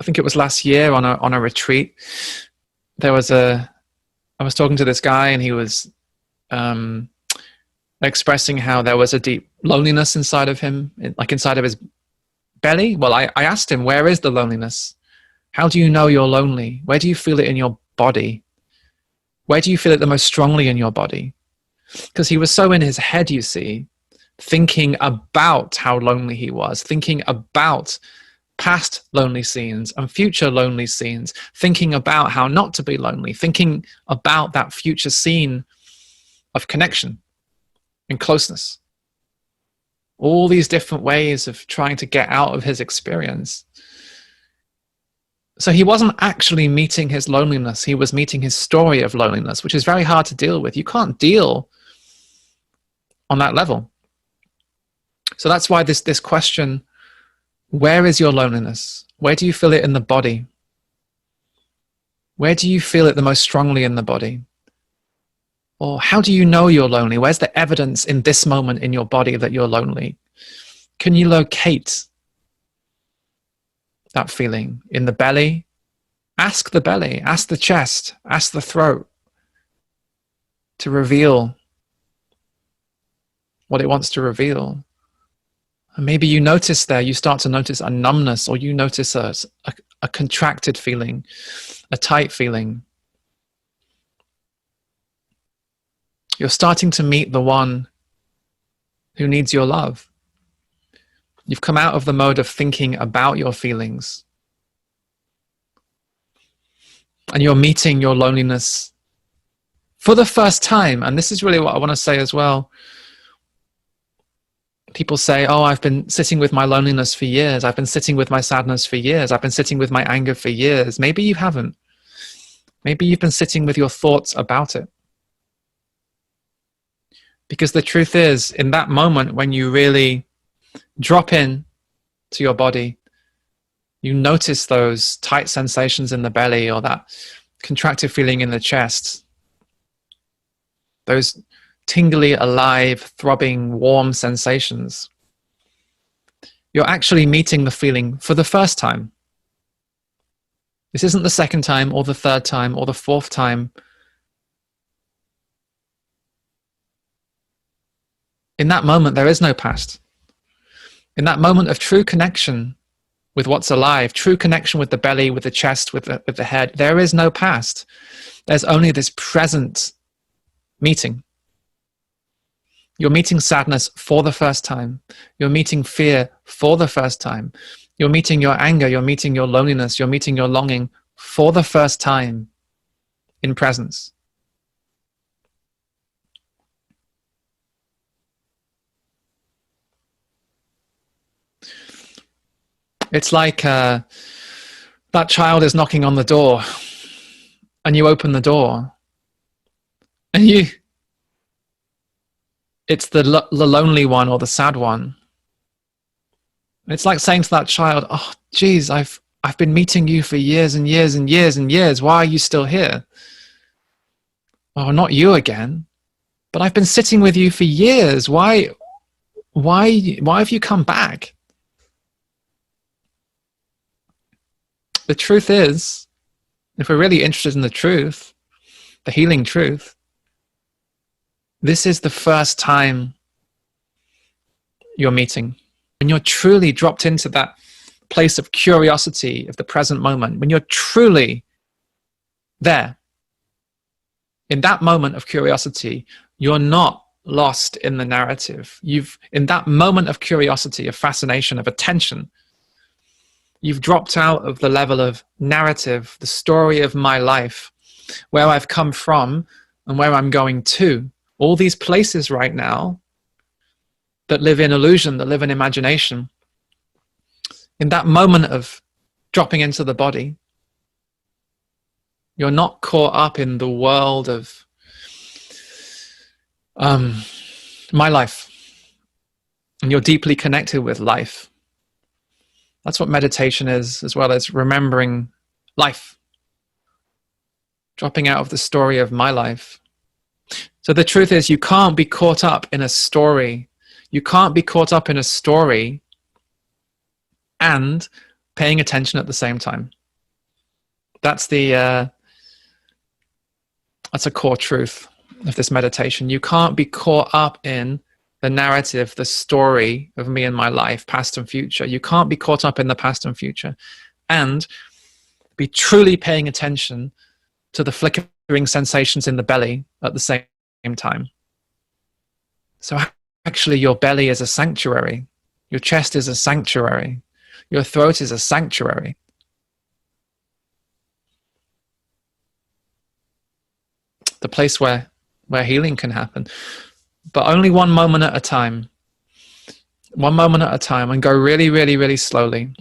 I think it was last year on a retreat. I was talking to this guy, and he was expressing how there was a deep loneliness inside of him, like inside of his belly. Well, I asked him, where is the loneliness? How do you know you're lonely? Where do you feel it in your body? Where do you feel it the most strongly in your body? Because he was so in his head, you see, thinking about how lonely he was, thinking about past lonely scenes and future lonely scenes, thinking about how not to be lonely, thinking about that future scene of connection and closeness. All these different ways of trying to get out of his experience. So he wasn't actually meeting his loneliness. He was meeting his story of loneliness, which is very hard to deal with. You can't deal on that level. So that's why this question, where is your loneliness? Where do you feel it in the body? Where do you feel it the most strongly in the body? Or how do you know you're lonely? Where's the evidence in this moment in your body that you're lonely? Can you locate that feeling in the belly? Ask the belly, ask the chest, ask the throat to reveal what it wants to reveal. And maybe you notice there, you start to notice a numbness, or you notice a contracted feeling, a tight feeling. You're starting to meet the one who needs your love. You've come out of the mode of thinking about your feelings. And you're meeting your loneliness for the first time. And this is really what I want to say as well. People say, oh, I've been sitting with my loneliness for years. I've been sitting with my sadness for years. I've been sitting with my anger for years. Maybe you haven't. Maybe you've been sitting with your thoughts about it. Because the truth is, in that moment when you really drop in to your body, you notice those tight sensations in the belly, or that contracted feeling in the chest, those tingly, alive, throbbing, warm sensations. You're actually meeting the feeling for the first time. This isn't the second time, or the third time, or the fourth time. In that moment, there is no past. In that moment of true connection with what's alive, true connection with the belly, with the chest, with the head, there is no past. There's only this present meeting. You're meeting sadness for the first time. You're meeting fear for the first time. You're meeting your anger. You're meeting your loneliness. You're meeting your longing for the first time in presence. It's like that child is knocking on the door, and you open the door, and it's the lonely one or the sad one. It's like saying to that child, oh, geez, I've been meeting you for years and years and years and years. Why are you still here? Oh, not you again. But I've been sitting with you for years. Why have you come back? The truth is, if we're really interested in the truth, the healing truth, this is the first time you're meeting. When you're truly dropped into that place of curiosity of the present moment, when you're truly there, in that moment of curiosity, you're not lost in the narrative. In that moment of curiosity, of fascination, of attention, you've dropped out of the level of narrative, the story of my life, where I've come from and where I'm going to. All these places right now that live in illusion, that live in imagination. In that moment of dropping into the body, you're not caught up in the world of my life. And you're deeply connected with life. That's what meditation is, as well as remembering life. Dropping out of the story of my life. So the truth is, you can't be caught up in a story. You can't be caught up in a story and paying attention at the same time. That's the that's a core truth of this meditation. You can't be caught up in the narrative, the story of me and my life, past and future. You can't be caught up in the past and future and be truly paying attention to the flickering sensations in the belly at the same time. So actually your belly is a sanctuary. Your chest is a sanctuary. Your throat is a sanctuary. The place where healing can happen. But only one moment at a time. One moment at a time, and go really, really, really slowly.